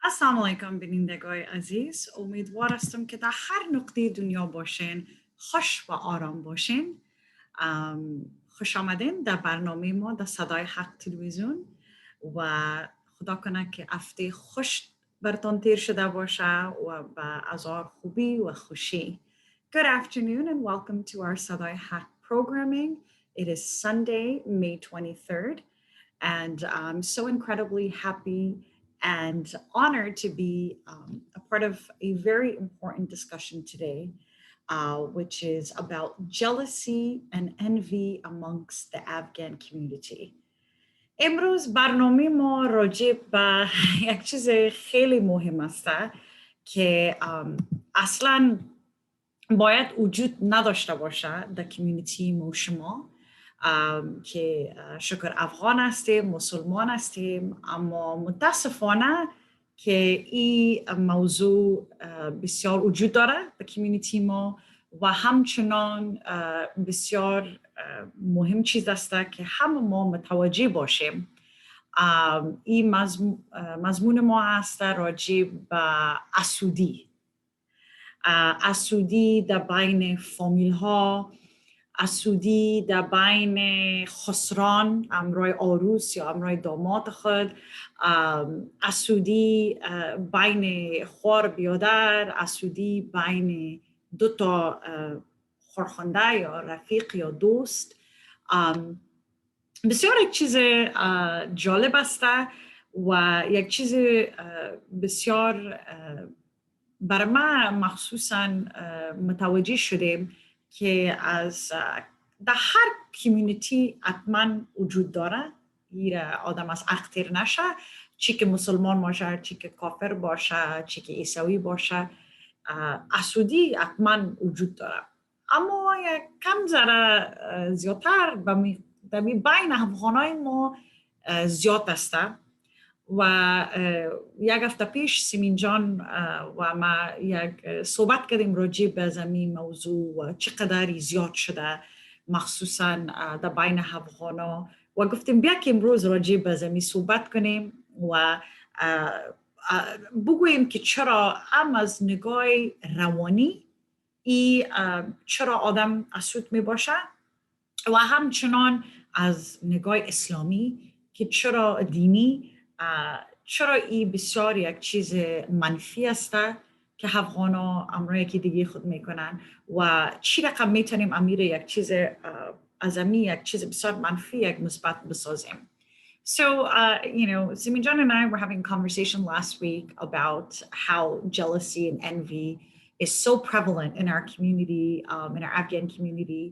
السلام علیکم بینندگان عزیز، امیدوار هستم که در هر نقطه دنیا باشین خوش و آرام باشین. خوش آمدین در برنامه ما در صدای حق تلویزیون و خدا کنه که هفته خوش برتان تیر شده باشه و با ازار خوبی و خوشی. Good afternoon and welcome to our Sadai Hack programming. It is Sunday, May 23rd, and I'm so incredibly happy and honored to be a part of a very important discussion today, which is about jealousy and envy amongst the Afghan community. امروز برنامه ما راجع به یک چیز خیلی مهم است که اصلا باید وجود نداشته باشه در کمیونیتی ما شما، که شکر افغان هستیم، مسلمان هستیم، اما متاسفانه که این موضوع بسیار وجود داره در کمیونیتی ما و همچنان بسیار مهم چیز است که همه ما متوجه باشیم. این مضمون ما هست راجع به اسودی در بین فامیل ها، اسودی در بین خسران امرای عروس یا امرای داماد خود، اسودی بین خوار بیادر، اسودی بین دو تا خورخنده یا رفیق یا دوست. بسیار یک چیز جالب است و یک چیز بسیار برای ما مخصوصا متوجه شدیم که از در هر کمیونیتی حتما وجود داره. آدم از اختیر نشه، چی که مسلمان باشه، چی که کافر باشه، چی که عیسوی باشه، اسودی حتما وجود داره. اما یک کم ذره زیادتر در بین افغانای ما زیاد است و یک هفته پیش سیمین جان و ما یک صحبت کردیم راجع به زمین موضوع و چقدر زیاد شده مخصوصا در بین افغانا و گفتیم بیا که امروز راجع به زمین صحبت کنیم و بگوییم که چرا هم از نگاه روانی چرا آدم اسود می باشه و همچنان از نگاه اسلامی که چرا دینی چرا این بسیار یک چیز منفی است که افغانا امرای که دیگه خود میکنن و چی رقم میتونیم امیر یک چیز یک چیز بسیار منفی یک مثبت بسازیم. So, Simin John and I were having a conversation last week about how jealousy and envy is so prevalent in our community, in our Afghan community,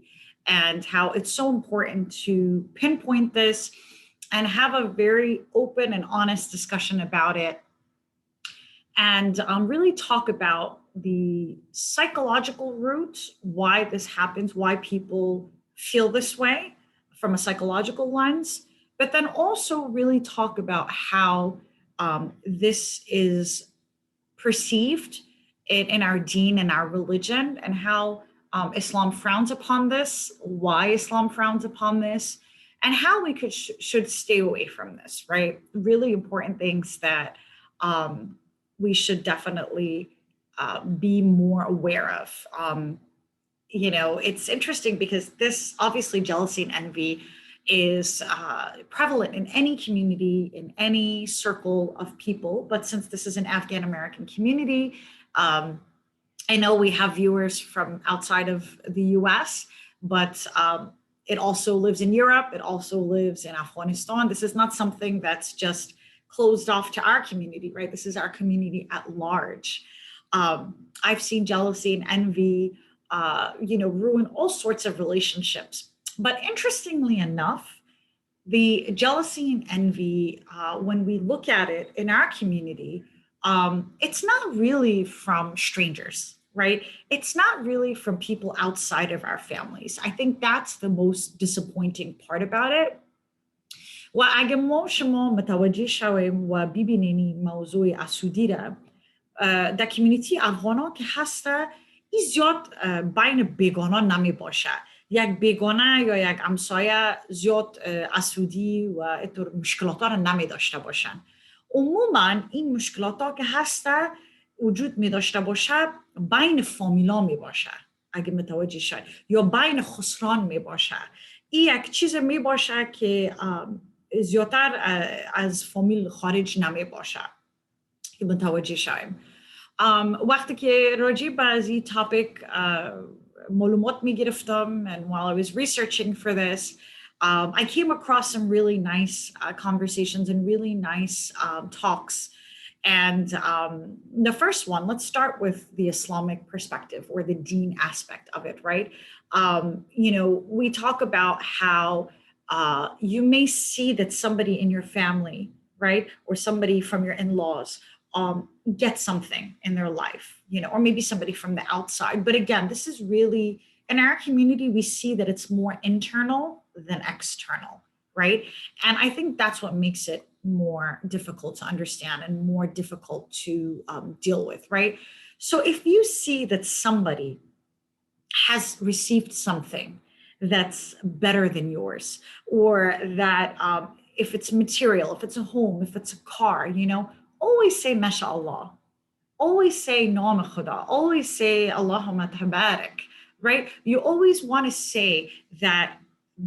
and how it's so important to pinpoint this and have a very open and honest discussion about it, and really talk about the psychological root, why this happens, why people feel this way from a psychological lens, but then also really talk about how this is perceived in our deen and our religion, and how Islam frowns upon this, why Islam frowns upon this, and how we should stay away from this, right? Really important things that we should definitely be more aware of. It's interesting because this, obviously, jealousy and envy is prevalent in any community, in any circle of people. But since this is an Afghan American community, I know we have viewers from outside of the US, but it also lives in Europe. It also lives in Afghanistan. This is not something that's just closed off to our community, right? This is our community at large. I've seen jealousy and envy, ruin all sorts of relationships. But interestingly enough, the jealousy and envy, when we look at it in our community, it's not really from strangers, right? It's not really from people outside of our families. I think that's the most disappointing part about it. و اگه ما شما متوجه شویم و ببینیم موضوع اسودی را در کمیونیتی افغانا که هسته، این زیاد بین بیگانا نمی باشه. یک بیگانه یا یک همسایه زیاد اسودی و اینطور مشکلات را نمی داشته باشن. عموما این مشکلات ها که هسته وجود می داشته باشه بین فامیلا می باشه اگه متوجه شد یا بین خسران می باشه. این یک چیز می باشه که زیادتر از فامیل خارج نمی باشه که متوجه شویم. وقتی که راجع به از این تاپیک معلومات می گرفتم and while I was researching for this I came across some really nice conversations and really nice talks. And the first one, let's start with the Islamic perspective or the deen aspect of it, right? We talk about how you may see that somebody in your family, right, or somebody from your in-laws get something in their life, or maybe somebody from the outside. But again, this is really, in our community, we see that it's more internal than external, right? And I think that's what makes it more difficult to understand and more difficult to deal with, right? So if you see that somebody has received something that's better than yours, or that if it's material, if it's a home, if it's a car, always say mashallah, always say Naam Khuda, always say Allahumma tabarak, right? You always want to say that,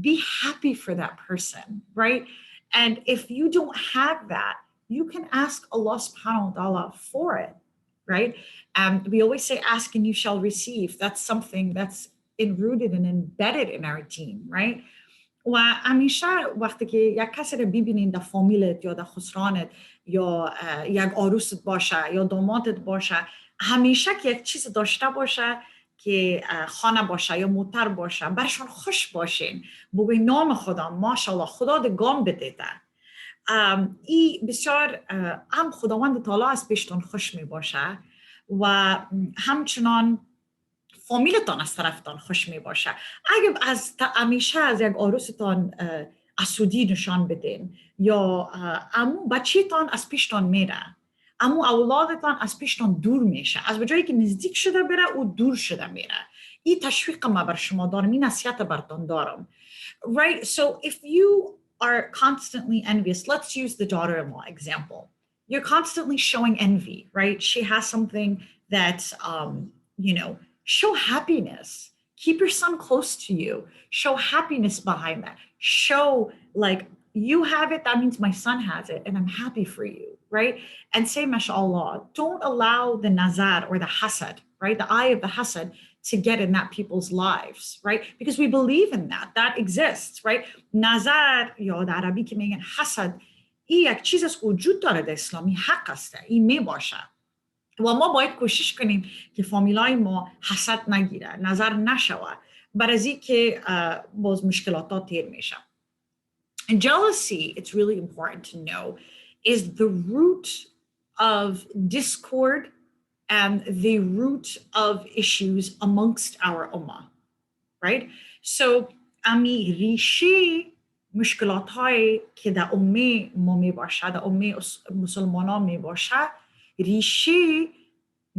be happy for that person, right? And if you don't have that, you can ask Allah subhanahu wa ta'ala for it, right? We always say, ask and you shall receive. That's something that's rooted and embedded in our deen, right? و همیشه وقتی که یک کسی رو ببینین در فامیلت یا در خسرانت یا یک عروست باشه یا دامادت باشه، همیشه که یک چیز داشته باشه که خانه باشه یا موتر باشه، برشان خوش باشین، بگوین نام خدا ماشاءالله خدا دگام بدیده. این بسیار هم خداوند تعالی از پیشتون خوش می باشه و همچنان فامیلتان از طرفتان خوش می باشه. اگه همیشه از یک عروستان اسودی نشان بدین یا امو بچیتان از پیشتان میره، امو اولادتان از پیشتان دور میشه، از بجایی که نزدیک شده بره او دور شده میره. این تشویق ما بر شما دارم، این نصیحت برتان دارم. Right? So if you are constantly envious, let's use the daughter-in-law example. You're constantly showing envy, right? She has something that, show happiness. Keep your son close to you. Show happiness behind that. Show like you have it, that means my son has it, and I'm happy for you, right? And say, mashallah. Don't allow the nazar or the hasad, right? The eye of the hasad to get in that people's lives, right? Because we believe in that. That exists, right? Nazar, یا در عربی که میگن حسد، این یک چیز است وجود داره در اسلامی، حق است، این می باشه. و ما باید کوشش کنیم که فامیلای ما حسد نگیره، نظر نشوه، برای از این که باز مشکلات تیر میشه. And jealousy, it's really important to know, is the root of discord and the root of issues amongst our ummah, right? So, ami rishi مشکلات هایی که در امه ما می باشه، در امه مسلمان ها می باشه، ریشه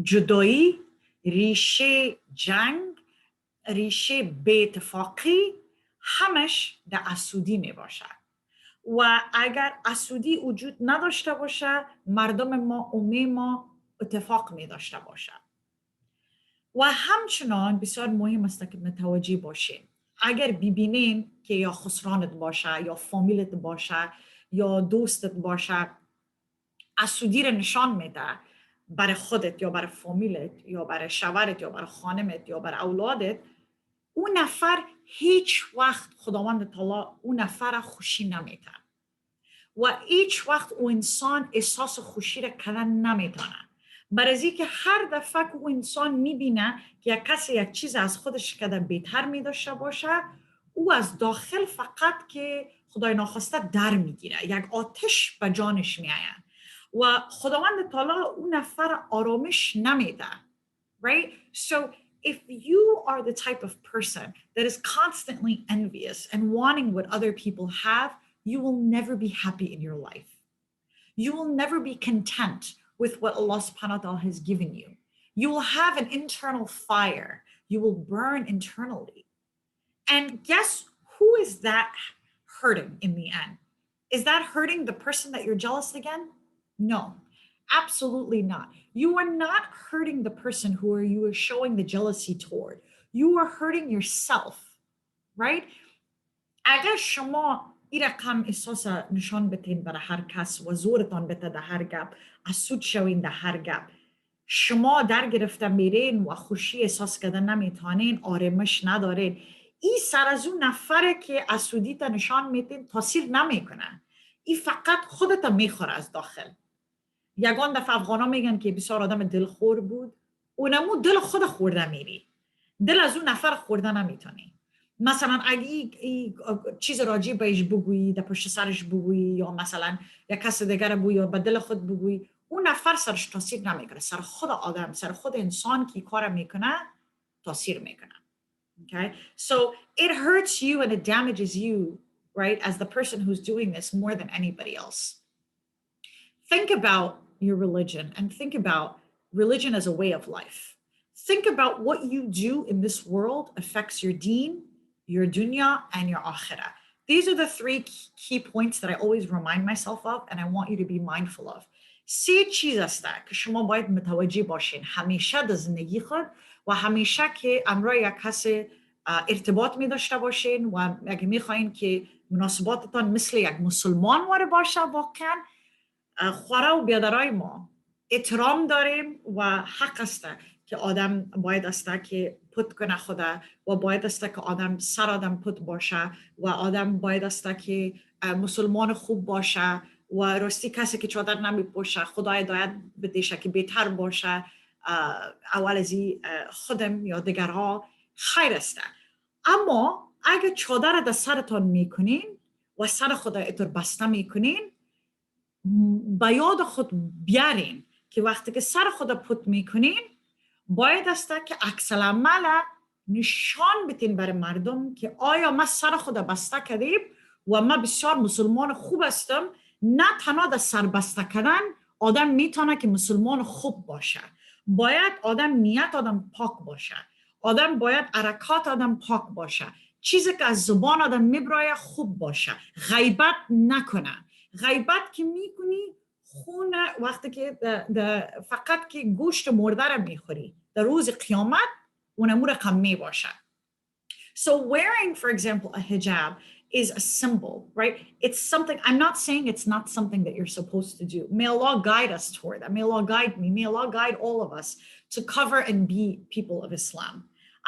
جدایی، ریشه جنگ، ریشه بی‌اتفاقی همش در اسودی می باشه. و اگر اسودی وجود نداشته باشه، مردم ما، امه ما اتفاق می داشته باشه. و همچنان بسیار مهم است که متوجه باشین. اگر ببینین که یا خسرانت باشه، یا فامیلت باشه، یا دوستت باشه، اسودی رو نشان میده برای خودت یا برای فامیلت یا برای شوهرت یا برای خانمت یا برای اولادت، اون نفر هیچ وقت خداوند تعالی اون نفر خوشی نمیده و هیچ وقت اون انسان احساس خوشی را کردن نمیتونه. برای که هر دفعه که اون انسان میبینه که یک کسی یک چیز از خودش کده بهتر میداشته باشه، او از داخل فقط که خدای ناخواسته در میگیره، یک آتش به جانش میآید و خداوند تعالی اون نفر آرامش نمیده. Right? So if you are the type of person that is constantly envious and wanting what other people have, you will never be happy in your life. You will never be content with what Allah subhanahu wa ta'ala has given you. You will have an internal fire. You will burn internally. And guess who is that hurting in the end? Is that hurting the person that you're jealous again? No, absolutely not. You are not hurting the person who you are showing the jealousy toward. You are hurting yourself, right? اگر شما این رقم احساس نشان بتین برای هر کس و زورتان بته در هر گپ، از سود شوین در هر گپ، شما در گرفته میرین و خوشی احساس کردن نمیتانین، آرامش ندارین، این سر از اون نفره که از سودیت نشان میتین تاثیر نمیکنه. این فقط خودت میخوره از داخل. یگان دفعه افغانا میگن که بسیار آدم دلخور بود، اونمو دل خود خورده میری، دل از اون نفر خورده نمیتونی. مثلا اگه ای چیز راجی بهش بگویی، در پشت سرش بگویی، یا مثلا یک کس دیگر بگویی یا به دل خود بگویی، اون نفر سرش تاثیر نمیکنه. سر خود آدم، سر خود انسان که کار میکنه تاثیر میکنه. Okay? So it hurts you and it damages you, right, as the person who's doing this more than anybody else. Think about your religion and think about religion as a way of life. Think about what you do in this world affects your deen, your dunya, and your akhirah. These are the three key points that I always remind myself of and I want you to be mindful of. سه چیز است که شما باید متوجه باشین همیشه در زندگی خود و همیشه که امروز یک کس ارتباط می داشته باشین و اگه می خواهین که مناسباتتان مثل یک مسلمان واره باشه، واقعا خواره و بیادرای ما احترام داریم و حق است که آدم باید است که پت کنه خدا و باید است که آدم سر آدم پت باشه و آدم باید است که مسلمان خوب باشه و راستی کسی که چادر نمی پوشه خدا هدایت بدهشه که بهتر باشه اول از خودم یا دیگرها خیر است. اما اگه چادر در سرتان میکنین و سر خدا اتر بسته میکنین، به یاد خود بیارین که وقتی که سر خدا پت میکنین باید است که عکس العمل نشان بتین برای مردم که آیا ما سر خدا بسته کردیم و ما بسیار مسلمان خوب هستم. نه تنها در سر بسته کردن آدم میتونه که مسلمان خوب باشه، باید آدم نیت آدم پاک باشه، آدم باید حرکات آدم پاک باشه، چیزی که از زبان آدم میبرای خوب باشه، غیبت نکنه. غیبت که میکنی خون وقتی که فقط که گوشت مرده را میخوری در روز قیامت اونمو رقم میباشه. So wearing, for example, a hijab is a symbol, right? It's something, I'm not saying it's not something that you're supposed to do. May Allah guide us toward that. May Allah guide me. May Allah guide all of us to cover and be people of Islam.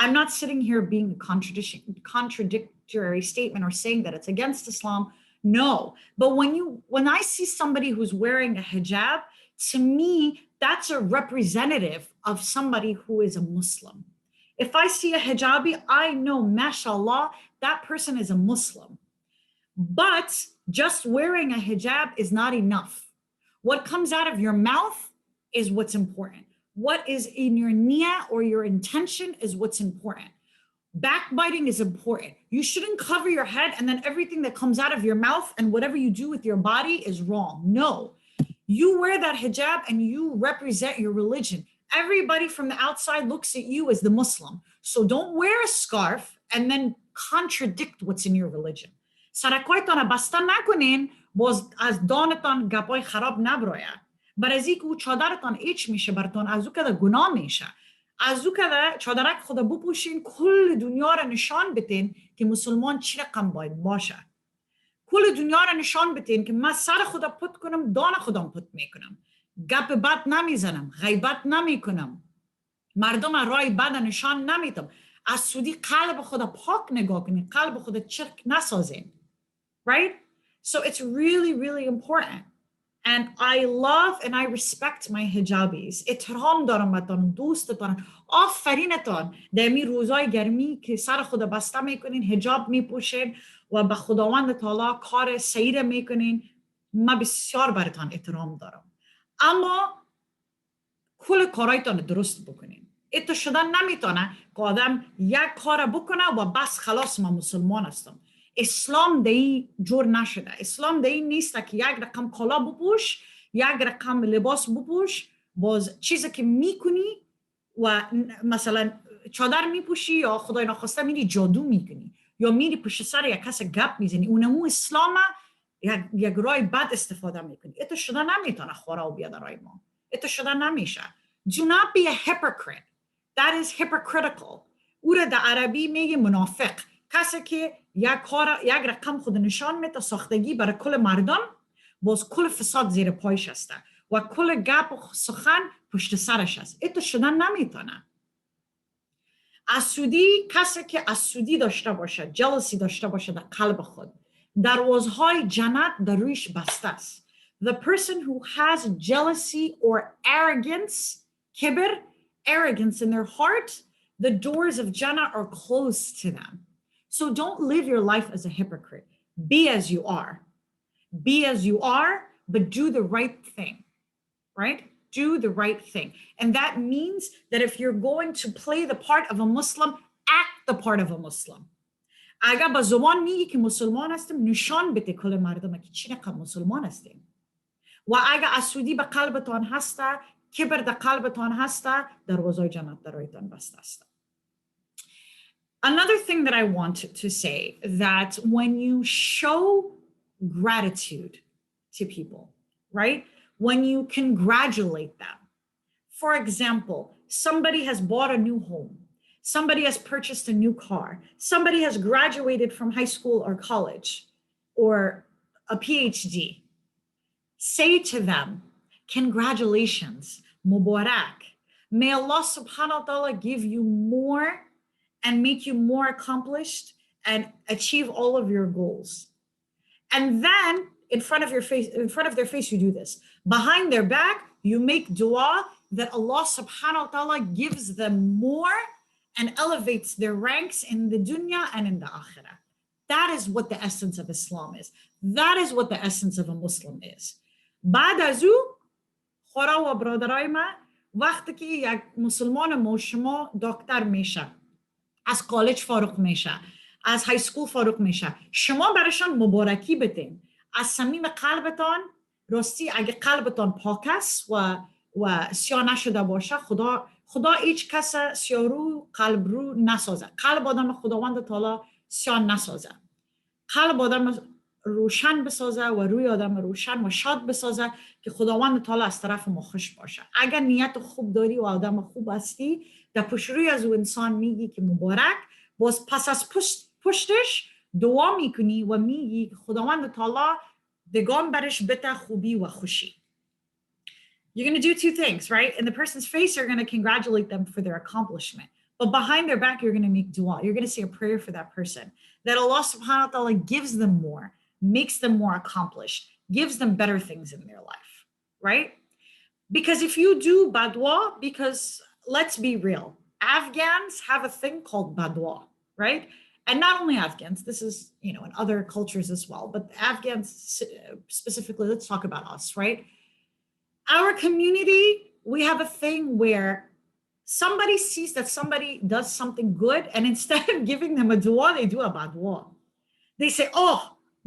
I'm not sitting here being a contradictory statement or saying that it's against Islam. No, but when I see somebody who's wearing a hijab, to me, that's a representative of somebody who is a Muslim. If I see a hijabi, I know, mashallah, that person is a Muslim. But just wearing a hijab is not enough. What comes out of your mouth is what's important. What is in your niyyah or your intention is what's important. Backbiting is important. You shouldn't cover your head and then everything that comes out of your mouth and whatever you do with your body is wrong. No, you wear that hijab and you represent your religion. Everybody from the outside looks at you as the Muslim. So don't wear a scarf and then contradict what's in your religion. سرکایتان بسته نکنین باز از دانتان گپای خراب نبراید. برای که او چادرتان ایچ میشه براتون از او که گناه میشه. از او که چادرک خدا بپوشین کل دنیا را نشان بتین که مسلمان چی رقم باید باشه. کل دنیا را نشان بتین که من سر خدا پت کنم دان خودم پت میکنم. گپ بد نمیزنم، غیبت نمیکنم، مردم رای بد نشان نمیدم. از سودی قلب خدا پاک نگاه کنین، قلب خدا چرک نسازین. Right? So it's really, really important. And I love and I respect my hijabis. احترام دارم بهتون، دوست دارم. آفرینتان در می روزای گرمی که سر خدا بسته میکنین، حجاب میپوشین و به خداوند تعالی کار سعی میکنین. من بسیار براتون احترام دارم. اما کل کارایتان درست بکنین. اتو شدن نمیتونه که آدم یک کار بکنه و بس خلاص من مسلمان هستم. اسلام دی جور نشده. اسلام دی نیست که یک رقم کالا بپوش، یک رقم لباس بپوش، باز چیزی که میکنی و مثلا چادر میپوشی یا خدای ناخواسته میری جادو میکنی یا میری پشت سر یک کس گپ میزنی. اونمو اسلام یک رای بد استفاده میکنی. اتو شده نمیتونه خورا و بیاد رای ما. اتو شده نمیشه. Do not be a hypocrite. That is hypocritical. او را در عربی میگه منافق. کسی که یک رقم خود نشان میده ساختگی برای کل مردم، باز کل فساد زیر پایش هسته و کل گپ و سخن پشت سرش است. اتو شدن نمیتونه. اسودی، کسی که اسودی داشته باشه، جلسی داشته باشه در قلب خود، دروازهای جنت در رویش بسته است. The person who has jealousy or arrogance, kibr, arrogance in their heart, the doors of Jannah are closed to them. So don't live your life as a hypocrite. Be as you are. Be as you are, but do the right thing, right? Do the right thing. And that means that if you're going to play the part of a Muslim, act the part of a Muslim. اگر با زبان میگی که مسلمان هستیم، نشان بده کل مردم که چقدر مسلمان هستیم. و اگر اسودی به قلبتان هسته، کبر در قلبتان هسته، دروازه جنت درایتان بسته است. Another thing that I want to say, that when you show gratitude to people, right? When you congratulate them. For example, somebody has bought a new home. Somebody has purchased a new car. Somebody has graduated from high school or college or a PhD. Say to them, congratulations, Mubarak. May Allah subhanahu wa ta'ala give you more and make you more accomplished and achieve all of your goals. And then in front of their face, you do this. Behind their back, you make dua that Allah subhanahu wa ta'ala gives them more and elevates their ranks in the dunya and in the akhirah. That is what the essence of Islam is. That is what the essence of a Muslim is. بعد از او، خورا و برادرای من، وقتی که یک مسلمان ما شما دکتر میشه، از کالج فارغ میشه، از های سکول فارغ میشه، شما برایشان مبارکی بدین. از صمیم قلبتان، راستی اگه قلبتان پاک است و سیاه نشده باشه، خدا هیچ کس سیارو قلب رو نسازه. قلب آدم خداوند تعالی سیاه نسازه. قلب آدم روشن بسازه و روی آدم روشن و شاد بسازه که خداوند تعالی از طرف ما خوش باشه. اگر نیت خوب داری و آدم خوب هستی، در پشت روی از او انسان میگی که مبارک، باز پس از پشتش دعا میکنی و میگی که خداوند تعالی دگان برش بته خوبی و خوشی. You're going to do two things, right? In the person's face, you're going to congratulate them for their accomplishment. But behind their back, you're going to make dua. You're going to say a prayer for that person, that Allah subhanahu wa ta'ala gives them more, makes them more accomplished, gives them better things in their life, right? Because if you do badwa, because let's be real, Afghans have a thing called badwa, right? And not only Afghans, this is, in other cultures as well, but Afghans specifically, let's talk about us, right? Our community, we have a thing where somebody sees that somebody does something good, and instead of giving them a dua, they do a badwa. They say, oh,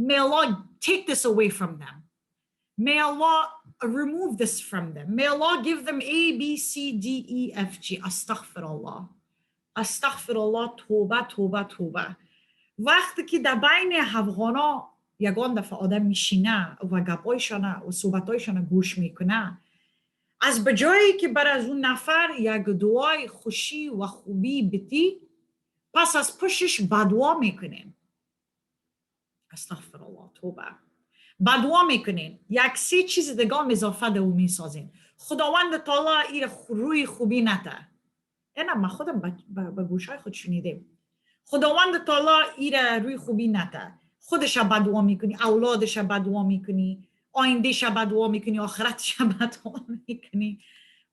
may Allah take this away from them. May Allah remove this from them. May Allah give them A, B, C, D, E, F, G. Astaghfirullah. Astaghfirullah, توبه توبه توبه. وقتی که در بین افغانا یگان دفعه آدم میشینه و گپایشانه و صحبتایشانه گوش میکنه، از بجایی که بر از اون نفر یک دعای خوشی و خوبی بتی، پس از پشتش بدوا میکنین. استغفرالله، توبه. بدوا میکنین، یک سه چیز دیگه اضافه به اون میسازین. خداوند تعالی این روی خوبی نته. اینا ما خودم به گوشای خود شنیدم. خداوند تعالی این روی خوبی نته. خودش بدوا میکنی، اولادش بدوا میکنی، آیندهش بدوا میکنی، آخرتش بدوا میکنی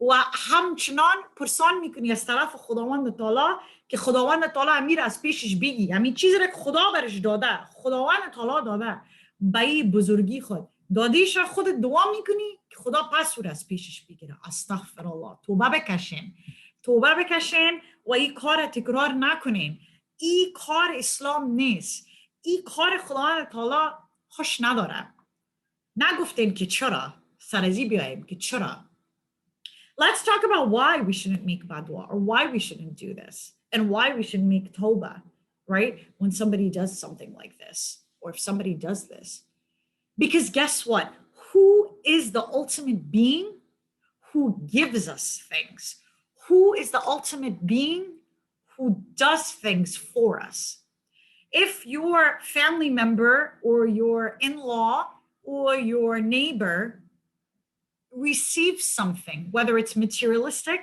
و همچنان پرسان میکنی از طرف خداوند تعالی که خداوند تعالی امیر از پیشش بگی، همین چیزی که خدا برش داده، خداوند تعالی داده، به این بزرگی خود دادیش، خود دعا میکنی که خدا پس رو از پیشش بگیره. استغفرالله. توبه بکشین و این کار تکرار نکنین. این کار اسلام نیست. این کار خداوند تعالی خوش نداره. نگفتیم که چرا، سرزی بیاییم که چرا. Let's talk about why we shouldn't make badwa, or why we shouldn't do this, and why we should make tawbah, right? When somebody does something like this, or if somebody does this. Because guess what? Who is the ultimate being who gives us things? Who is the ultimate being who does things for us? If your family member or your in-law or your neighbor receives something, whether it's materialistic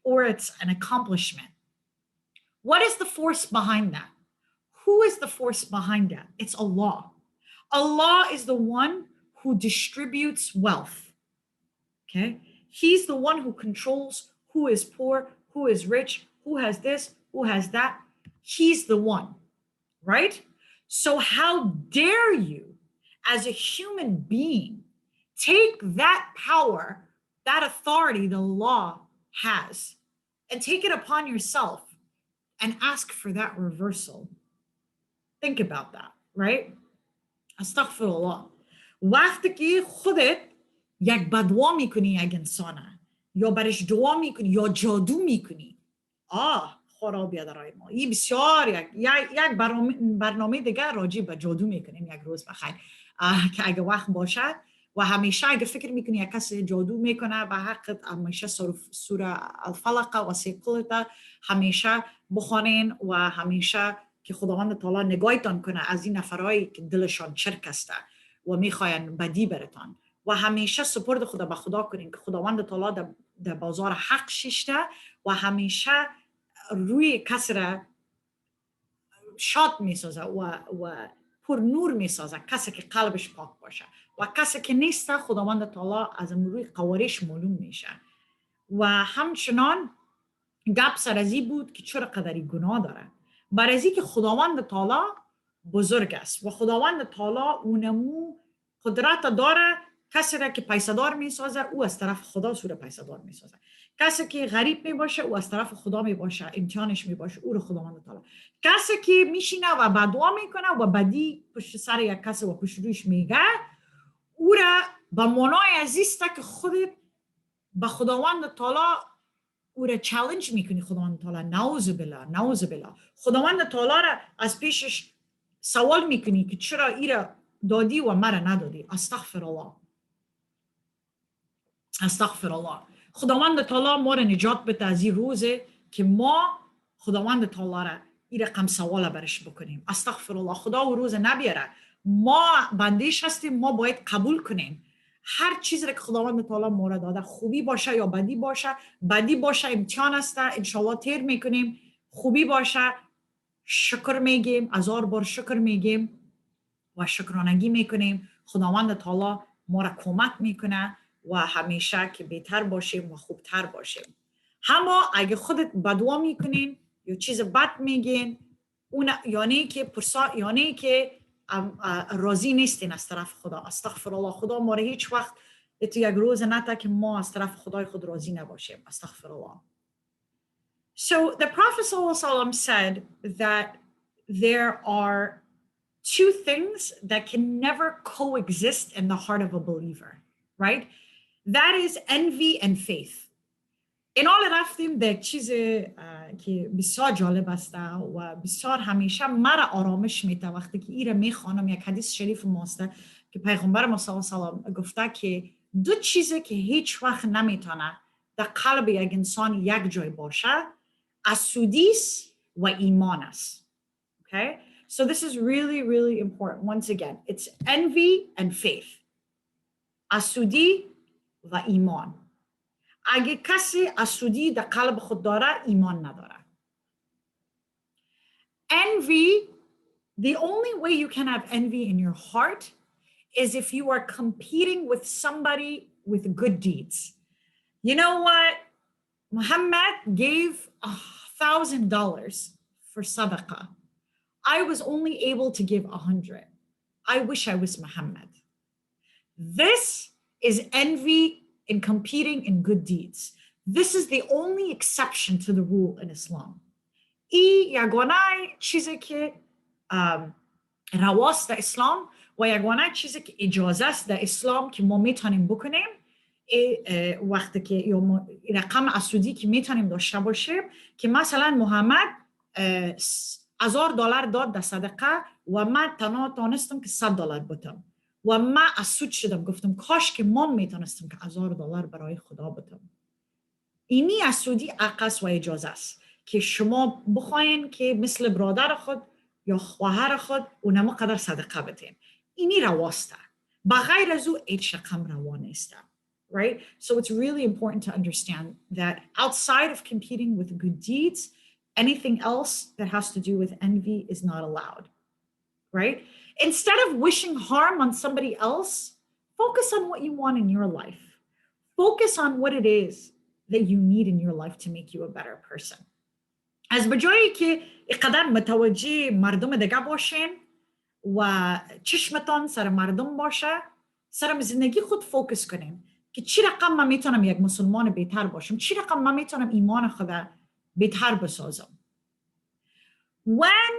or it's an accomplishment, what is the force behind that? Who is the force behind that? It's Allah. Allah is the one who distributes wealth. Okay? He's the one who controls who is poor, who is rich, who has this, who has that. He's the one, right? So, how dare you, as a human being, take that power, that authority the law has, and take it upon yourself and ask for that reversal? Think about that, right? استغفرالله. وقتی که خودت یک بدوا میکنی یک انسانه یا برش دعا میکنی یا جادو میکنی، خرابیه درای ما. این بسیار یک برنامه دیگر راجع به جادو میکنیم یک روز بخیر که اگه وقت باشد. و همیشه اگه فکر میکنی یک کسی جادو میکنه به حق همیشه سوره الفلق و سیقلت همیشه بخوانین و همیشه که خداوند تعالی نگاهتان کنه از این نفرهایی که دلشان چرک است و میخواین بدی برتان، و همیشه سپرد خدا به خدا کنین که خداوند تعالی در بازار حق شیشته و همیشه روی کسی را شاد میسازه و پر نور میسازه، کسی که قلبش پاک باشه، و کسی که نیست خداوند تعالی از روی قوارش معلوم میشه. و همچنان گپ سر از این بود که چرا قدری گناه داره، برای از که خداوند تعالی بزرگ است و خداوند تعالی اونمو قدرت داره کسی را که پیسه‌دار میسازه او از طرف خدا سور پیسه‌دار میسازه، کسی که غریب میباشه او از طرف خدا میباشه امتحانش میباشه او رو خداوند تعالی، کسی که میشینه و بدعا میکنه و بدی پشت سر یک کسی و پشت رویش میگه او را به معنای عزیزته که خودت به خداوند تعالی او را چالش میکنی. خداوند تعالی نعوذ بالله خداوند تعالی را از پیشش سوال میکنی که چرا ای را دادی و مرا ندادی. استغفر الله. خداوند تعالی ما را نجات بده از این روزه که ما خداوند تعالی را این رقم سوال برش بکنیم. استغفر الله. خدا و روز نبیاره، ما بندیش هستیم، ما باید قبول کنیم هر چیزی که خداوند تعالی ما را داده، خوبی باشه یا بدی باشه امتحان است، انشالله تیر میکنیم. خوبی باشه شکر میگیم، 1000 بار شکر میگیم و شکرانگی میکنیم. خداوند تعالی ما را کمک میکنه و همیشه که بهتر باشیم و خوبتر باشیم. اما اگه خودت بدوا میکنین یا چیز بد میگین، اون یعنی که راضی نیستین از طرف خدا. استغفر الله. خدا ما را هیچ وقت تو یک روز نته که ما از طرف خدای خود راضی نباشیم. استغفر الله. So the Prophet ﷺ said that there are two things that can never coexist in the heart of a believer, right? That is envy and faith. این حال رفتیم در چیز که بسیار جالب است و بسیار همیشه مرا آرامش میده وقتی که ایره میخوانم. یک حدیث شریف ماسته که پیغمبر ما صلی الله علیه و سلم گفته که دو چیزی که هیچ وقت نمیتونه در قلب یک انسان یک جای باشه، حسودی و ایمان است. Okay? So this is really, really important. Once again, it's envy and faith. حسودی و ایمان. اگه کسی حسودی در قلب خود داره، ایمان نداره. Envy, the only way you can have envy in your heart is if you are competing with somebody with good deeds. You know what? Muhammad gave $1,000 for sadaqah. I was only able to give 100. I wish I was Muhammad. This is envy in competing in good deeds. This is the only exception to the rule in Islam. یگانه چیزی که رواست در اسلام و یگانه چیزی که اجازه است در اسلام که ما میتونیم بکنیم وقتی که رقم حسودی که میتونیم داشته باشیم که مثلا محمد $1,000 داد در صدقه و من تنها تانستم که $100 بدم و من اسود شدم، گفتم کاش که ما میتونستم که $1000 برای خدا بدم. اینی اسودی عقص و اجازه است که شما بخواین که مثل برادر خود یا خواهر خود اونما قدر صدقه بدین. اینی رواسته. بغیر از او هیچ رقم روا نیسته. Right? So it's really important to understand that outside of competing with good deeds, anything else that has to do with envy is not allowed. Right? Instead of wishing harm on somebody else, focus on what you want in your life. Focus on what it is that you need in your life to make you a better person. از بجایی که اقدر متوجه مردم دیگه باشین و چشمتان سر مردم باشه، سر زندگی خود فوکس کنین که چی رقم من میتونم یک مسلمان بهتر باشم، چی رقم من میتونم ایمان خود بهتر بسازم. When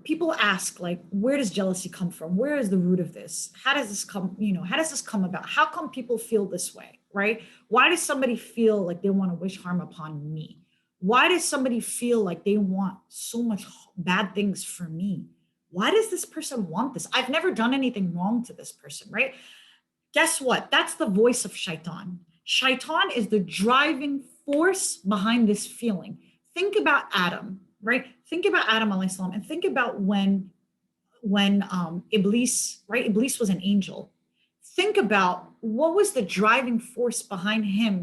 people ask, like, where does jealousy come from? Where is the root of this? How does this come, how does this come about? How come people feel this way, right? Why does somebody feel like they want to wish harm upon me? Why does somebody feel like they want so much bad things for me? Why does this person want this? I've never done anything wrong to this person, right? Guess what? That's the voice of shaitan. Shaitan is the driving force behind this feeling. Think about Adam, right? Think about Adam alayhi salam, and think about when Iblis, right? Iblis was an angel. Think about what was the driving force behind him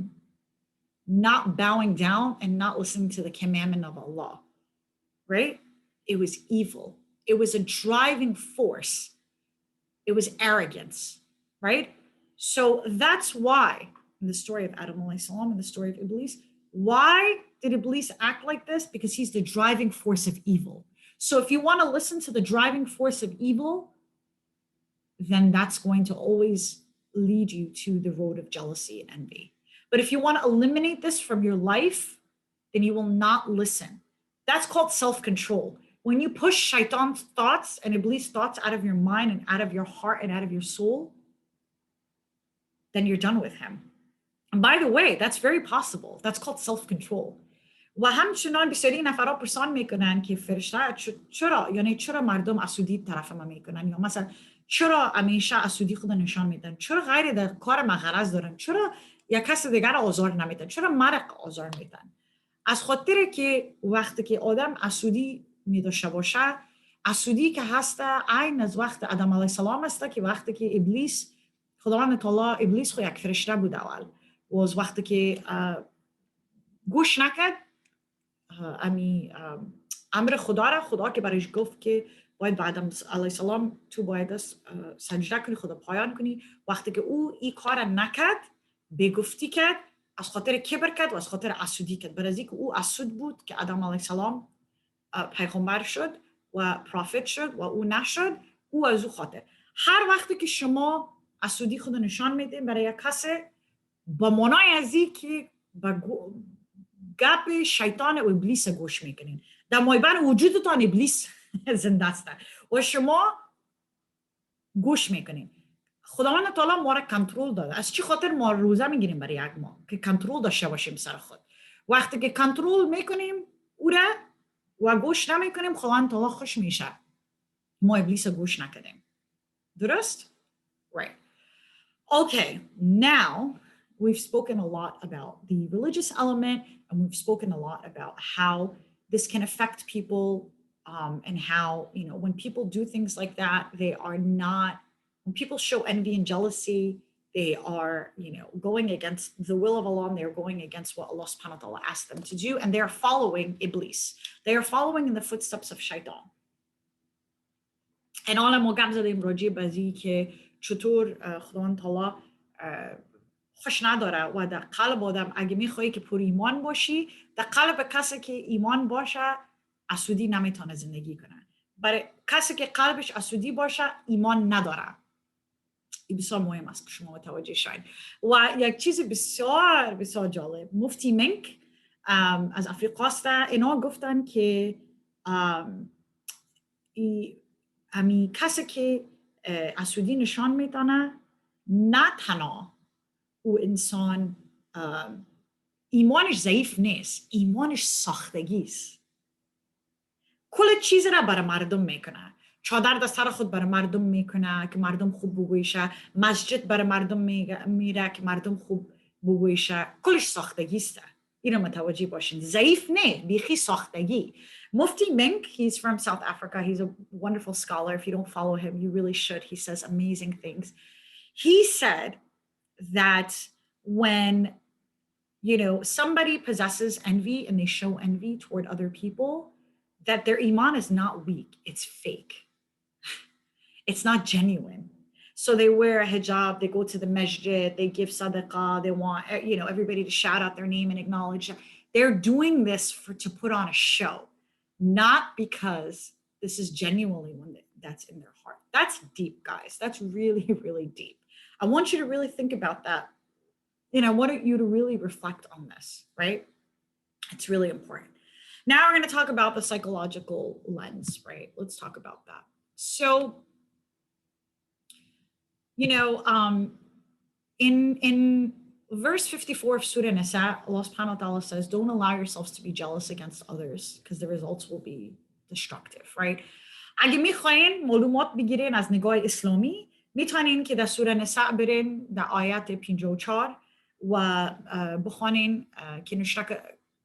not bowing down and not listening to the commandment of Allah, right? It was evil. It was a driving force. It was arrogance, right? So that's why in the story of Adam alayhi salam, in the story of Iblis, why did Iblis act like this? Because he's the driving force of evil. So if you want to listen to the driving force of evil, then that's going to always lead you to the road of jealousy and envy. But if you want to eliminate this from your life, then you will not listen. That's called self-control. When you push shaitan's thoughts and Iblis thoughts out of your mind and out of your heart and out of your soul, then you're done with him. And by the way, that's very possible. That's called self-control. و همچنان بسیاری نفرها پرسان میکنن که فرشته چرا مردم اسودی طرف ما میکنن، یا مثلا چرا همیشه اسودی خود نشان میدن، چرا غیر در کار مغرض دارن، چرا یک کس دیگر آزار نمیدن، چرا مرق آزار میدن. از خاطر که وقتی که آدم اسودی میداشته باشه، اسودی که هست عین از وقت آدم علیه السلام است که وقتی که ابلیس، خداوند تعالی، ابلیس خود یک فرشته بود اول، و از وقتی که گوش نکرد امر خدا که برایش گفت که باید به آدم علیه السلام تو باید سجده کنی، خدا پایان کنی، وقتی که او این کار نکرد، بگفتی کرد، از خاطر کبر کرد و از خاطر اسودی کرد. برای اینکه او اسود بود که آدم علیه السلام پیغمبر شد و پروفت شد و او نشد، او از او خاطر. هر وقتی که شما اسودی خود نشان میدین برای یک کسی، با معنای از این که با گپ شیطان و ابلیس گوش میکنین. در مایبر وجودتان ابلیس زنده است و شما گوش میکنین. خداوند تعالی ما را کنترل داده. از چی خاطر ما روزه میگیریم برای یک ماه؟ که کنترل داشته باشیم سر خود. وقتی که کنترل میکنیم او را و گوش نمیکنیم، خداوند تعالی خوش میشه. ما ابلیس گوش نکردیم. درست؟ Right. Okay, now we've spoken a lot about the religious element, and we've spoken a lot about how this can affect people, and how, when people do things like that, they are not, when people show envy and jealousy, they are, going against the will of Allah, and they're going against what Allah subhanahu wa ta'ala asked them to do, and they're following Iblis. They are following in the footsteps of shaitan. And all ما گپ زدیم راجع به این که چطور خداوند تعالی خوش نداره و در قلب آدم اگه میخوایی که پر ایمان باشی، در قلب کسی که ایمان باشه اسودی نمیتونه زندگی کنه. برای کسی که قلبش اسودی باشه ایمان نداره. این بسیار مهم است که شما متوجه شید. و یک چیز بسیار بسیار جالب، مفتی منک از افریقا است، اینا گفتن که امی کسی که اسودی نشان میتونه، نه تنها او انسان ایمانش ضعیف نیست، ایمانش ساختگی است. کل چیز را برای مردم میکنه. چادر در سر خود برای مردم میکنه که مردم خوب بگویشه، مسجد برای مردم میره که مردم خوب بگویشه. کلش ساختگی است. اینو متوجه باشین. ضعیف نه، بیخی ساختگی. Mufti Menk, he's from South Africa. He's a wonderful scholar. If you don't follow him, you really should. He says amazing things. He said that when somebody possesses envy and they show envy toward other people, that their iman is not weak, it's fake. It's not genuine. So they wear a hijab, they go to the masjid, they give sadaqah, they want everybody to shout out their name and acknowledge them. They're doing this to put on a show, not because this is genuinely one that's in their heart. That's deep, guys. That's really, really deep. I want you to really think about that. I want you to really reflect on this, right? It's really important. Now we're going to talk about the psychological lens, right? Let's talk about that. So, in verse 54 of Surah Nisa, Allah subhanahu wa ta'ala says, don't allow yourselves to be jealous against others because the results will be destructive, right? اگه میخواین معلومات بگیرین از نگاه اسلامی، میتونین که در سوره نساء برین در آیت 54 و بخوانین که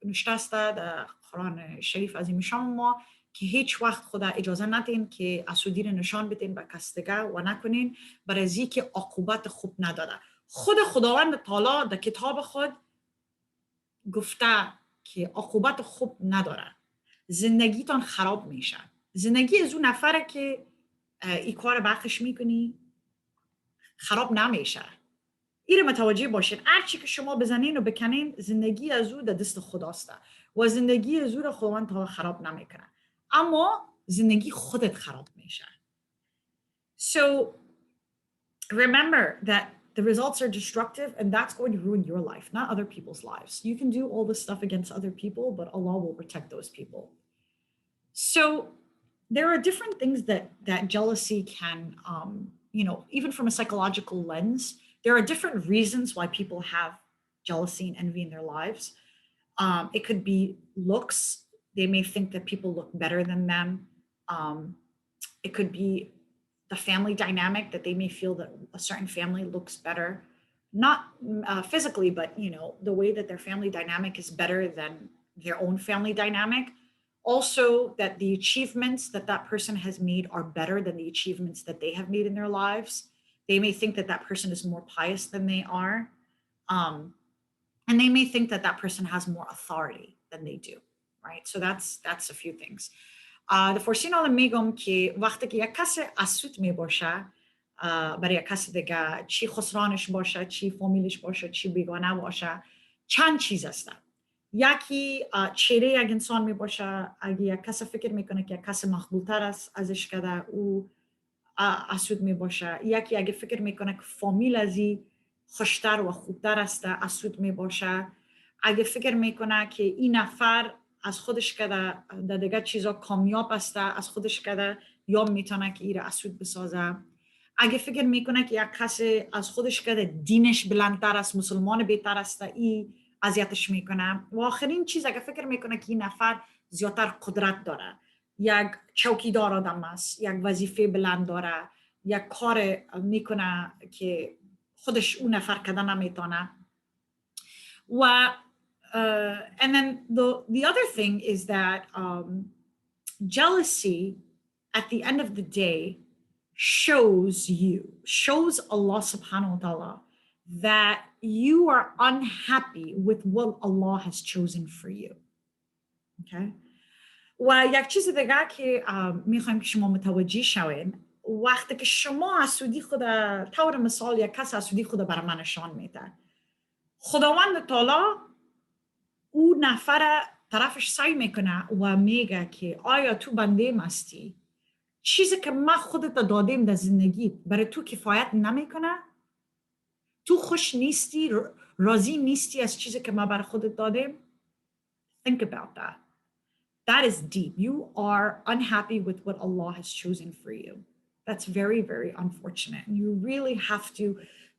نوشته است در قرآن شریف عظیم شان ما که هیچ وقت خدا اجازه ندین که اسودی رو نشان بدین به کس دیگه و نکنین برای ازی که عاقبت خوب نداره. خود خداوند تعالی در کتاب خود گفته که عاقبت خوب نداره. زندگیتان خراب میشه. زندگی از اون نفره که این کار بخش میکنی خراب نمیشه. این رو متوجه باشین. هر چی که شما بزنین و بکنین زندگی از او در دست خداست و زندگی از او رو خداوند تعالی خراب نمیکنه. اما زندگی خودت خراب میشه. So remember that the results are destructive and that's going to ruin your life, not other people's lives. You can do all this stuff against other people, but Allah will protect those people. So there are different things that jealousy can, even from a psychological lens, there are different reasons why people have jealousy and envy in their lives. It could be looks. They may think that people look better than them. It could be the family dynamic, that they may feel that a certain family looks better, not physically, but the way that their family dynamic is better than their own family dynamic. Also, that the achievements that that person has made are better than the achievements that they have made in their lives. They may think that that person is more pious than they are. And they may think that that person has more authority than they do, right? So that's a few things. The فرسینال میگم که وقتی که یک کس اسود می باشه برای یک کس دیگه، چی خسرانش باشه، چی فامیلش باشه، چی بیگانه باشه، چند چیز هستن. یکی چهره یک انسان می باشه. اگه یک کس فکر میکنه که یک کس مقبولتر است ازش کده، او اسود می باشه. یکی اگه فکر میکنه که فامیل ازی خوشتر و خوبتر است، اسود می باشه. اگه فکر میکنه که این نفر از خودش کده در دیگه چیزا کامیاب است، از خودش کده یا میتونه که ایره اسود بسازه. اگه فکر میکنه که یک کسی از خودش کده دینش بلندتر است، مسلمان بهتر است، ای اذیتش میکنه. و آخرین چیز اگه فکر میکنه که این نفر زیادتر قدرت داره، یک چوکیدار آدم است، یک وظیفه بلند داره، یک کار میکنه که خودش اون نفر کده نمیتونه. و and then the other thing is that jealousy at the end of the day shows Allah subhanahu wa ta'ala that you are unhappy with what Allah has chosen for you. Okay? و یک چیز دیگه که میخوایم که شما متوجه شوین، وقتی که شما اسودی خود طور مثال یک کس اسودی خود برای من نشان میده، خداوند تعالی او نفر طرفش سعی میکنه و میگه که آیا تو بنده مستی؟ چیزی که من خودت دادیم در زندگی برای تو کفایت نمیکنه؟ تو خوش نیستی، راضی نیستی از چیزی که من برای خودت دادیم؟ Think about that. That is deep. You are unhappy with what Allah has chosen for you. That's very, very unfortunate. And you really have to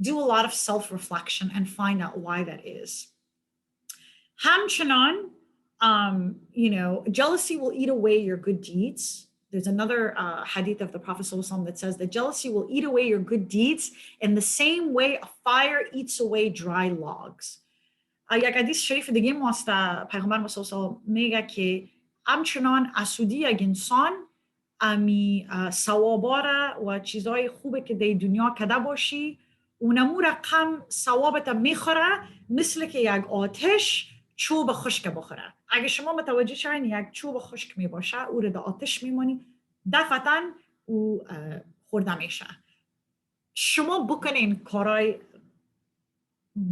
do a lot of self-reflection and find out why that is. همچنان, jealousy will eat away your good deeds. There's another hadith of the Prophet ﷺ that says that jealousy will eat away your good deeds in the same way a fire eats away dry logs. یک حدیث شریف دیگه ماست پیغمبر مسیح میگه که همچنان اسودی یک انسان امی ثوابا و چیزهای خوبه که در دنیا کده باشی اونمو رقم ثوابت میخوره مثل که یک آتش چوب خشک بخوره. اگه شما متوجه شوین یک چوب خشک میباشه او رو در آتش میمونی دفعتا او خورده میشه. شما بکنین کارای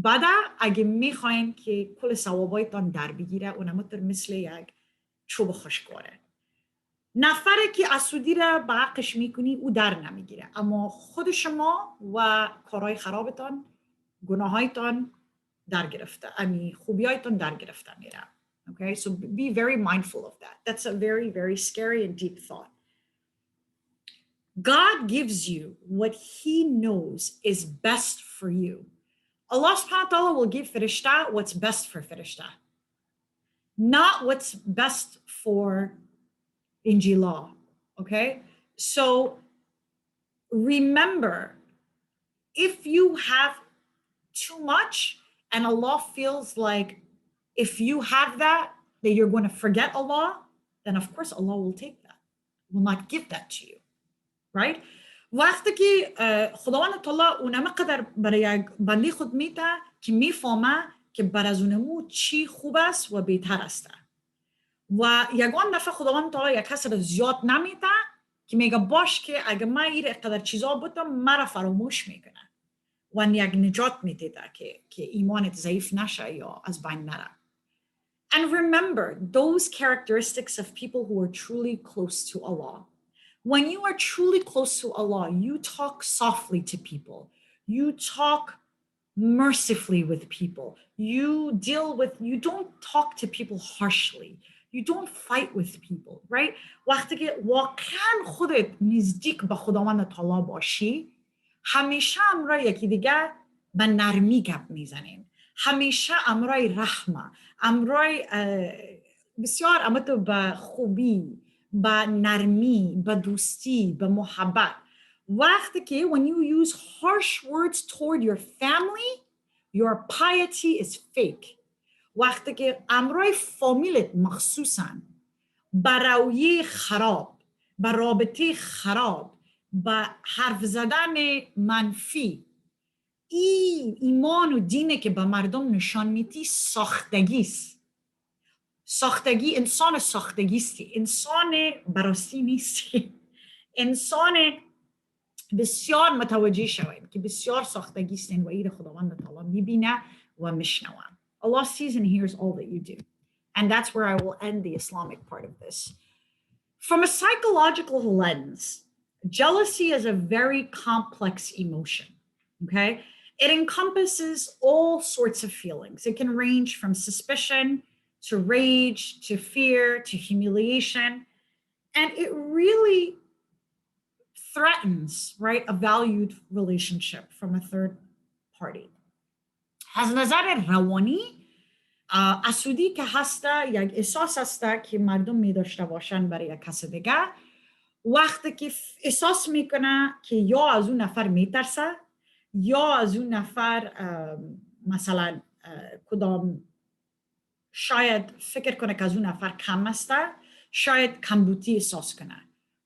بده اگه میخواین که کل ثوابایتان در بگیره اونمتر مثل یک چوب خشکواره. نفره که اسودی را به حقش میکنی او در نمیگیره اما خود شما و کارهای خرابتان گناهایتان در گرفته امی خوبیایتان در گرفته میره. Okay, so be very mindful of that. That's a very, very scary and deep thought. God gives you what he knows is best for you. Allah subhanahu wa ta'ala will give Firishta what's best for Firishta, not what's best for Injila. Okay? So remember, if you have too much and Allah feels like if you have that you're going to forget Allah, then of course Allah will take that, will not give that to you. Right? وقتی که خداوند تعالی اونم قدر برای بندی خود میده که میفهمه که بر از اونمو چی خوب است و بهتر است و یگان دفعه خداوند تعالی یک کس را زیاد نمیده که میگه باش که اگه من این قدر چیزا بودم مرا فراموش میکنه و یک نجات میده که ایمانت ضعیف نشه یا از بین نره. And remember those characteristics of people who are truly close to Allah. When you are truly close to Allah, you talk softly to people. You talk mercifully with people. You don't talk to people harshly. You don't fight with people, right? وقتی که واقعا خودت نزدیک به خداوند تعالی باشی، همیشه امرای یکی دیگه به نرمی گپ میزنین. همیشه امرای رحمه، امرای بسیار امتو به خوبی، با نرمی، با دوستی، با محبت. وقتی که when you use harsh words toward your family, your piety is fake. وقتی که امرای فامیلت مخصوصاً با رویه خراب، با رابطه خراب، با حرف زدن منفی، ایمان و دینه که به مردم نشان میدی ساختگیست. ساختگی انسان ساختگیستی، انسان براستی نیستی، انسان بسیار متوجه شوید که بسیار ساختگیستین و ایر خداوند تعالی میبینه و میشنوه. Allah sees and hears all that you do. And that's where I will end the Islamic part of this. From a psychological lens, jealousy is a very complex emotion, okay? It encompasses all sorts of feelings. It can range from suspicion to rage, to fear, to humiliation. And it really threatens, right, a valued relationship from a third party. از نظر روانی اسودی که هسته یک احساس هسته که مردم می داشته باشن برای یک کس دیگه وقتی که احساس میکنه که یا از اون نفر میترسه یا از اون نفر مثلا کدام شاید فکر کنه که از اون نفر کم هسته شاید کمبودی احساس کنه.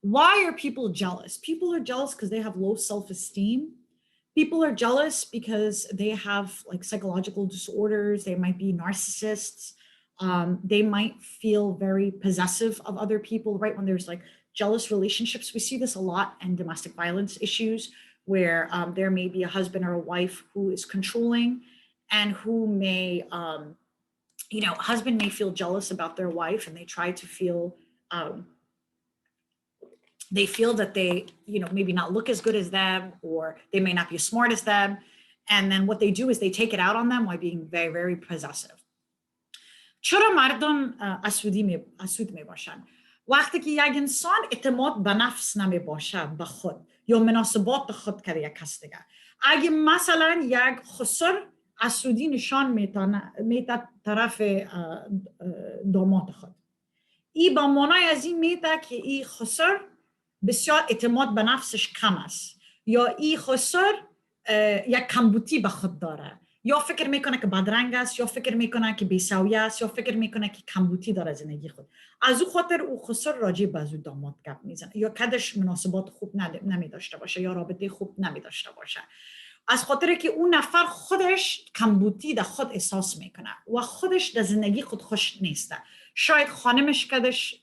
Why are people jealous? People are jealous because they have low self-esteem. People are jealous because they have like psychological disorders. They might be narcissists. They might feel very possessive of other people, right? When there's like jealous relationships, we see this a lot in domestic violence issues where there may be a husband or a wife who is controlling and who may, husband may feel jealous about their wife and they try to feel, they feel that they, maybe not look as good as them, or they may not be as smart as them. And then what they do is they take it out on them by being very, very possessive. چرا مردم اسود می باشن؟ وقتی که یک انسان اعتماد به نفس نمی باشه به خود یا مناسبات خود کرده یک کس دیگه. اگه مثلا یک خسر اسودی نشان میده طرف داماد خود. این با معنای از این میده که این خسر بسیار اعتماد به نفسش کم است، یا این خسر یک کمبودی به خود داره، یا فکر میکنه که بدرنگ است، یا فکر میکنه که بی‌سویه است، یا فکر میکنه که کمبودی داره زندگی خود. از او خاطر او خسر راجع به از او داماد گپ میزنه، یا کدش مناسبات خوب نمی داشته باشه، یا رابطه خوب نمی داشته باشه، از خاطر که اون نفر خودش کمبودی در خود احساس میکنه و خودش در زندگی خود خوش نیسته. شاید خانمش کدش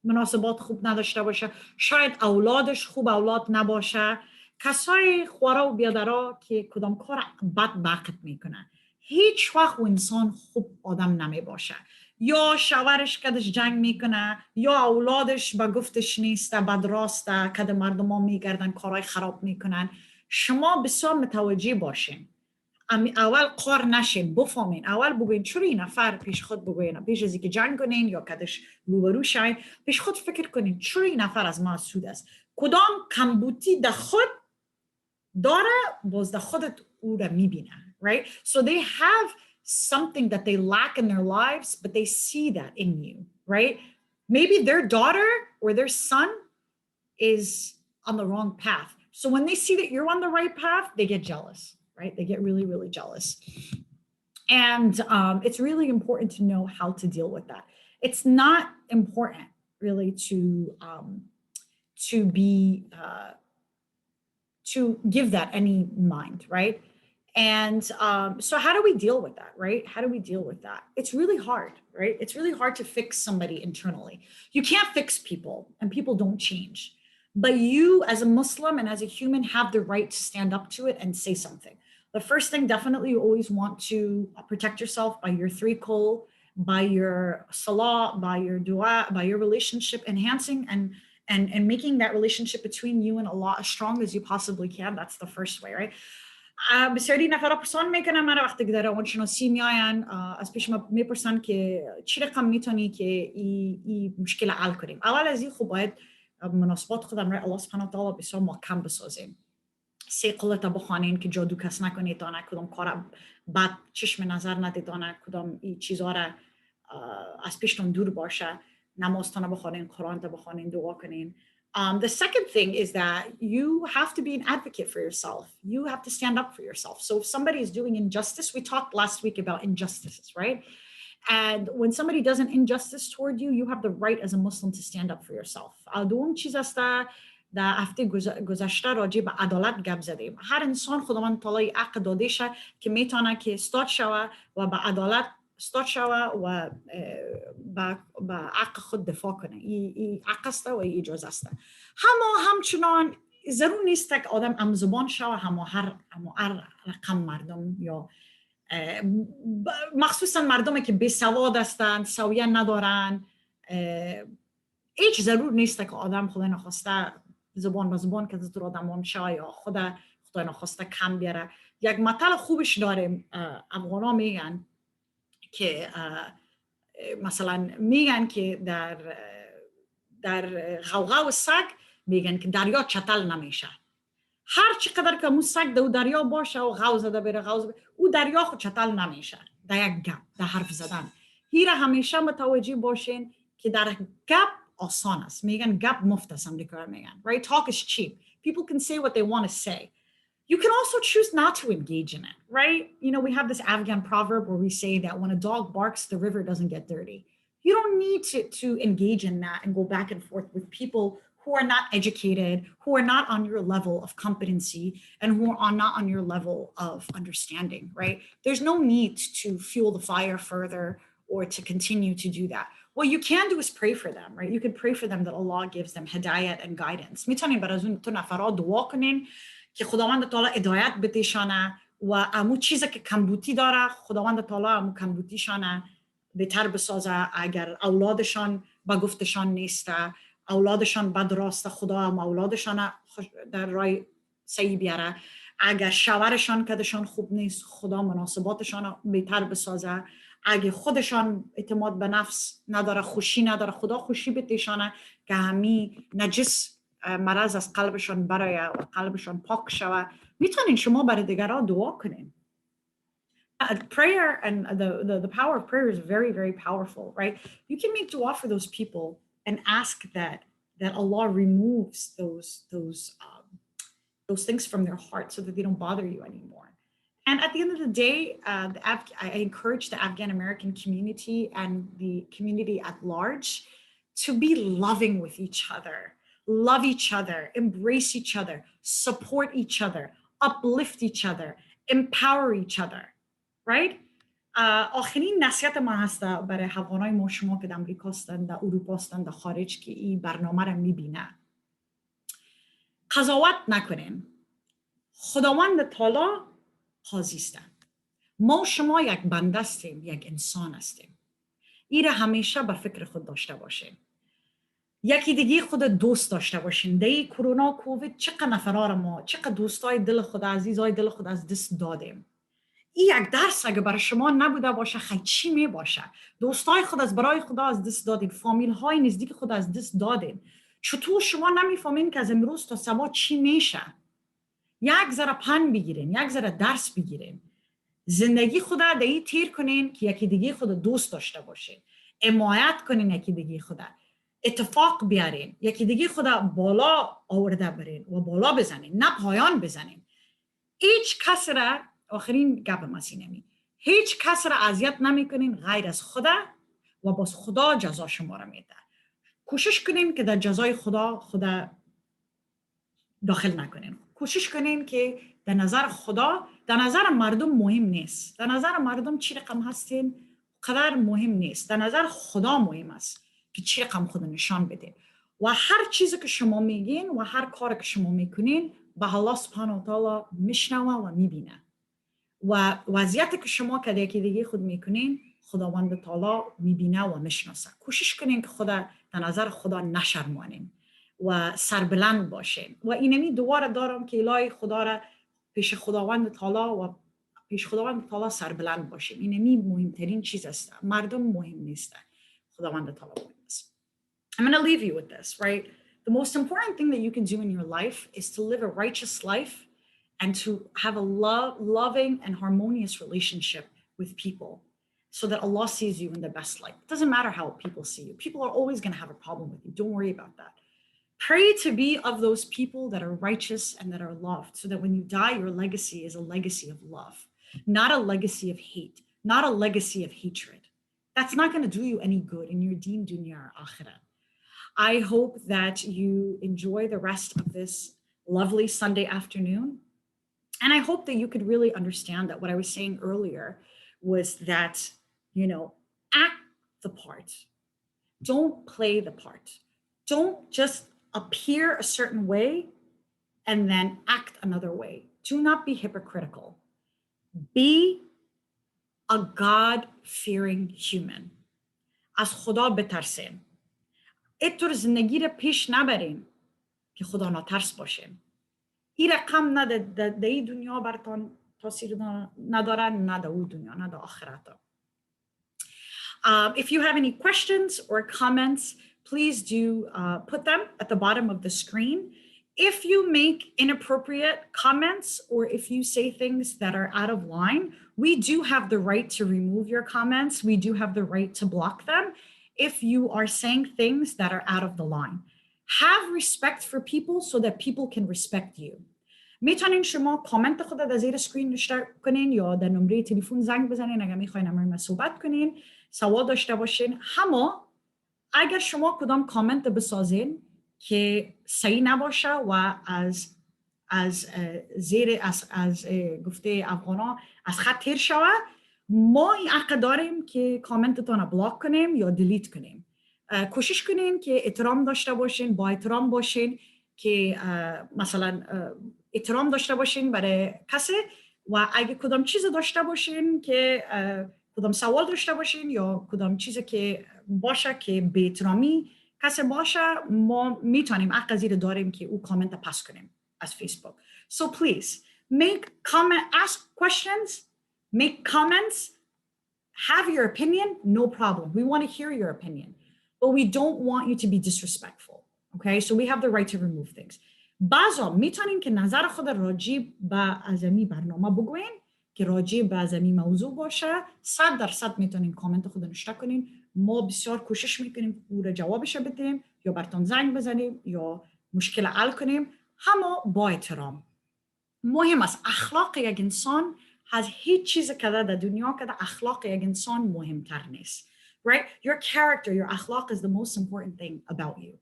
مناسبات خوب نداشته باشه، شاید اولادش خوب اولاد نباشه، کسای خورا و بیادرها که کدام کار بد بقت میکنه. هیچ وقت و انسان خوب آدم نمی باشه. یا شوهرش کدش جنگ میکنه، یا اولادش با گفتش نیسته، بد راسته، کد مردم ها میگردن کارهای خراب میکنن. شما بسیار متوجه باشین، اول قار نشین، بفهمین، اول بگوین چرا این نفر پیش خود بگوین، پیش از اینکه جنگ کنین یا کدش روبرو شین، پیش خود فکر کنین چرا این نفر از ما سود است، کدام کمبودی در خود داره، باز در خودت او را میبینه. Right? So they have something that they lack in their lives, but they see that in you. Right? Maybe their daughter or their son is on the wrong path. So when they see that you're on the right path, they get jealous. Right? They get really, really jealous. And it's really important to know how to deal with that. It's not important really to give that any mind, right? And so how do we deal with that, right? How do we deal with that? It's really hard, right? It's really hard to fix somebody internally. You can't fix people, and people don't change. But you, as a Muslim and as a human, have the right to stand up to it and say something. The first thing, definitely, you always want to protect yourself by your 3 qul, by your salah, by your dua, by your relationship enhancing and making that relationship between you and Allah as strong as you possibly can. That's the first way, right? بسیاری نفرها پرسان میکنن من وقتی که در روانشناسی میاین از پیش ما میپرسن که چی رقم میتونی که این مشکل حل کنیم. اول از این خب باید مناسبات خودم را الله سبحانه و تعالی بسیار محکم بسازیم. 3 قولت بخوانین که جادو کس نکنید، دانه کدام کار بد چشم نظر ندید، دانه کدام این چیزها را از پیشتون دور باشه، نمازتان بخوانین، قرآن تا بخوانین، دعا کنین. The second thing is that you have to be an advocate for yourself. You have to stand up for yourself. So if somebody is doing injustice, we talked last week about injustices, right? And when somebody does an injustice toward you, you have the right as a Muslim to stand up for yourself. دوم چیز است در هفته گذشته راجع به عدالت گپ زدیم. هر انسان خداوند تعالی حق داده شه که میتونه که استاد شوه و به عدالت استاد شوه و با حق خود دفاع کنه. این حق است و این اجازه است. همچنان ضرور نیست که آدم امزبان شوه هر رقم مردم، یا مخصوصا مردمی که بی سواد هستند، سویه ندارن. هیچ ضرور نیست که آدم خدا نخواسته زبان به زبان که در آدم شوه یا خدا نخواسته کم بیاره. یک مثال خوبش داریم، افغانا میگن که مثلا میگن که در غوغا و سگ میگن که دریا چتل نمیشه. هر چقدر که اون سگ در دریا باشه و غو زده بره او دریا خود چتل نمیشه. در یک گپ، در حرف زدن هیره همیشه متوجه باشین که در گپ آسان است. میگن گپ مفت است، امریکا میگن right? Talk is cheap. People can say what they want to say. You can also choose not to engage in it, right? You know, we have this Afghan proverb where we say that when a dog barks, the river doesn't get dirty. You don't need to engage in that and go back and forth with people who are not educated, who are not on your level of competency, and who are not on your level of understanding, right? There's no need to fuel the fire further or to continue to do that. What you can do is pray for them, right? You can pray for them that Allah gives them hidayat and guidance. میتونین برای اون تو نفرها دعا کنین که خداوند تعالی هدایت بتیشانه و امو چیزی که کمبودی داره خداوند تعالی امو کمبودیشانه بهتر بسازه. اگر اولادشان با گفتشان نیسته، اولادشان بد راسته، خدا هم اولادشان در راه صحیح بیاره. اگر شوهرشان کدشان خوب نیست، خدا مناسباتشان بهتر بسازه. اگه خودشان اعتماد به نفس نداره، خوشی نداره، خدا خوشی بتیشانه که همین نجس مرض از قلبشان برای و قلبشان پاک شوه. میتونین شما برای دیگران دعا کنین. Prayer and the power of prayer is very, very powerful, right? You can make dua for those people and ask that Allah removes those things from their heart so that they don't bother you anymore. And at the end of the day, I encourage the Afghan American community and the community at large to be loving with each other, love each other, embrace each other, support each other, uplift each other, empower each other, right? آخرین نصیحت ما هست برای هوانای ما شما که در امریکا هستند، در اروپا هستند، در خارج که این برنامه رو میبینه. قضاوت نکنین. خداوند تعالی قاضی است. ما و شما یک بنده هستیم، یک انسان هستیم. این همیشه به فکر خود داشته باشین. یکی دیگه خود دوست داشته باشین. دی کرونا کووید چقدر نفرار ما، چقدر دوستای دل خود، عزیزای دل خود از دست دادیم. این یک درس اگه برای شما نبوده باشه خیلی چی می باشه؟ دوستای خود از برای خدا از دست دادین، فامیل های نزدیک خود از دست دادین. چطور شما نمیفهمین که از امروز تا صبح چی میشه؟ یک ذره پن بگیرین، یک ذره درس بگیرین. زندگی خدا دایی تیر کنین که یکی دیگه خود دوست داشته باشین. حمایت کنین یکی دیگه خدا. اتفاق بیارین. یکی دیگه خدا بالا آورده برین و بالا بزنین، نه پایان بزنین. هیچ کس را آخرین گپ مسینمی. هیچ کس را اذیت نمیکنین غیر از خدا و باز خدا جزا شما را میده. کوشش کنین که در جزای خدا داخل نکنین. کوشش کنین که در نظر خدا، در نظر مردم مهم نیست. در نظر مردم چی رقم هستین قدر مهم نیست. در نظر خدا مهم است که چی رقم خدا نشان بده. و هر چیزی که شما میگین و هر کاری که شما میکنین به الله سبحانه و تعالی میشنوه و میبینه. و وضعیتی که شما که یکی دیگه خود میکنین خداوند تعالی میبینه و میشناسه. کوشش کنین که خدا در نظر خدا نشرمانین و سربلند باشین. و اینمی دوباره دارم که الهی خدا را پیش خداوند تعالی سربلند باشین. اینمی مهمترین چیز است. مردم مهم نیست. خداوند تعالی مهم است. I'm going to leave you with this, right? The most important thing that you can do in your life is to live a righteous life and to have a loving and harmonious relationship with people so that Allah sees you in the best light. It doesn't matter how people see you. People are always going to have a problem with you. Don't worry about that. Pray to be of those people that are righteous and that are loved so that when you die, your legacy is a legacy of love, not a legacy of hate, not a legacy of hatred. That's not going to do you any good in your deen, dunya, or akhirah. I hope that you enjoy the rest of this lovely Sunday afternoon. And I hope that you could really understand that what I was saying earlier was that, act the part. Don't play the part. Don't just appear a certain way and then act another way. Do not be hypocritical. Be a God-fearing human. از خدا بترسین. اینطور زندگی را پیش نبرین که خدا ناترس باشین. این رقم نه در این دنیا براتون تاثیر نداره، نه در اون دنیا، نه در آخرت. If you have any questions or comments, please do put them at the bottom of the screen. If you make inappropriate comments or if you say things that are out of line, we do have the right to remove your comments. We do have the right to block them if you are saying things that are out of the line. Have respect for people so that people can respect you. میتونین شما کامنت خود در زیر اسکرین نوشته کنین یا در نمره تلفن زنگ بزنین اگر میخواین امروز صحبت کنین، سوال داشته باشین. اما اگر شما کدام کامنت بسازین که صحیح نباشه و از گفته افغانا از خط تیر شوه، ما این حق داریم که کامنتتان رو بلاک کنیم یا دیلیت کنیم. کوشش کنین که احترام داشته باشین، با احترام باشین، که مثلا احترام داشته باشین برای کسی و اگه کدام چیز داشته باشین که کدام سوال داشته باشین یا کدام چیزی که باشه که به احترامی کسی باشه، ما میتونیم حق زیر داریم که او کامنت پس کنیم از فیسبوک. So please ask questions, make comments, have your opinion, no problem. We want to hear your opinion, but we don't want you to be disrespectful. Okay, so we have the right to remove things. بعضا میتونین که نظر خود راجع به ازمی برنامه بگوین که راجع به از این موضوع باشه 100% میتونین کامنت خود نوشته کنین. ما بسیار کوشش میکنیم پور جوابش بدیم یا براتون زنگ بزنیم یا مشکل حل کنیم، همه با احترام. مهم است اخلاق یک انسان از هیچ چیز که در دنیا که اخلاق یک انسان مهمتر نیست. Right? Your character, your akhlaq is the most important thing about you.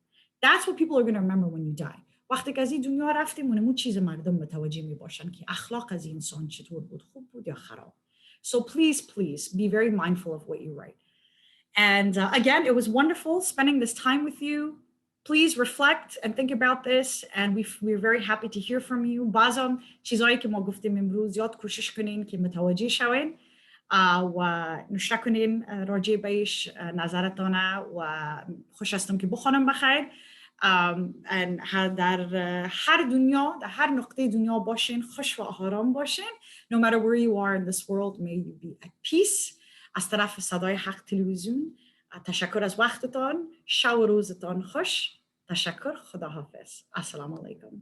That's what people are going to remember when you die. وقتی که از این دنیا رفتیم اون چیز مردم متوجه می باشن که اخلاق از انسان چطور بود، خوب بود یا خراب. So please be very mindful of what you write. And again, it was wonderful spending this time with you. Please reflect and think about this, and we're very happy to hear from you. بازم چیزایی که ما گفتیم امروز یاد کوشش کنین که متوجه شوین و نشته کنین راجع بهش نظرتانه و خوش هستم که بخونم بخیر. در هر دنیا، در هر نقطه دنیا باشین، خوش و آرام باشین. No matter where you are in this world, may you be at peace. از طرف صدای حق تلویزیون تشکر از وقتتان. شب و روزتان خوش. تشکر. خداحافظ. السلام علیکم.